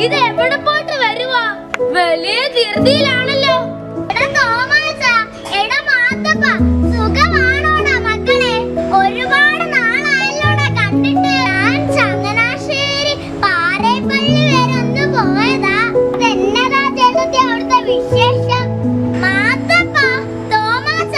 ഇത് എവിടെ പോയിട്ട് വരുവാ? വലിയ ധൃതിയിലാണല്ലോ. സുഖമാണോടാ മക്കളെ? ഒരുപാട് നാളായല്ലോടാ കണ്ടിട്ട്. ഞാൻ ചങ്ങനാശ്ശേരി പാറേപ്പള്ളി വരെ ഒന്ന് പോയതാ. എന്നതാ ചേട്ടത്തി അവിടുത്തെ വിശേഷം? മാത്തപ്പ, തോമാച്ച,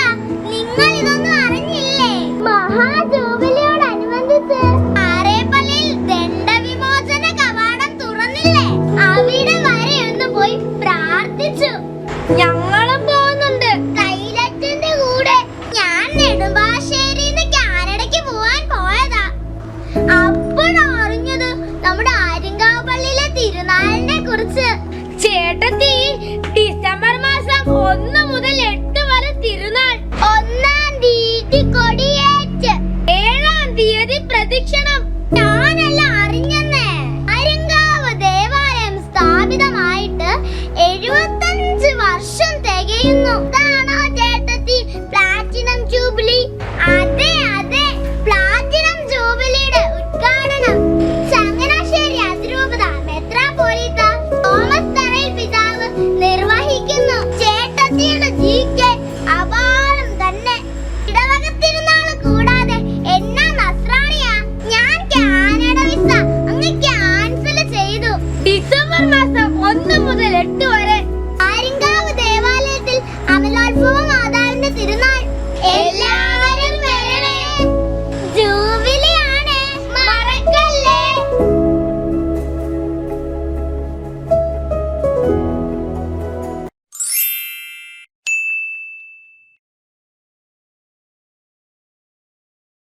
നിങ്ങൾ ഇതൊന്നും അറിഞ്ഞില്ലേ? മഹാജൂബിലിയോടനുബന്ധിച്ച് പാറേപ്പള്ളിയിൽ ദണ്ഡവിമോചന കവാടം തുറന്നില്ലേ? അവിടെ വരെ ഒന്ന് പോയി പ്രാർത്ഥിച്ചു. ഞങ്ങളും പോകുന്നുണ്ട്. കൈലറ്റിന്റെ കൂടെ ഞാൻ നെടുമ്പാശ്ശേരിന്ന് കാനഡയ്ക്ക് പോവാൻ പോയതാ. അപ്പോഴാ അറിഞ്ഞത് നമ്മുടെ ആര്യങ്കാവ് പള്ളിയിലെ തിരുനാളിനെ കുറിച്ച്. ചേട്ടത്തി, ഡിസംബർ മാസം 1 മുതൽ 8 വരെ തിരുനാൾ. 1-ാം തീയതി കൊടിയേറ്റ്, 7-ാം തീയതി പ്രദക്ഷിണം. ഞാനല്ല അറിഞ്ഞെന്നേ. ആര്യങ്കാവ് ദേവാലയം സ്ഥാപിതമായിട്ട് 75 വർഷം തികയുന്നു.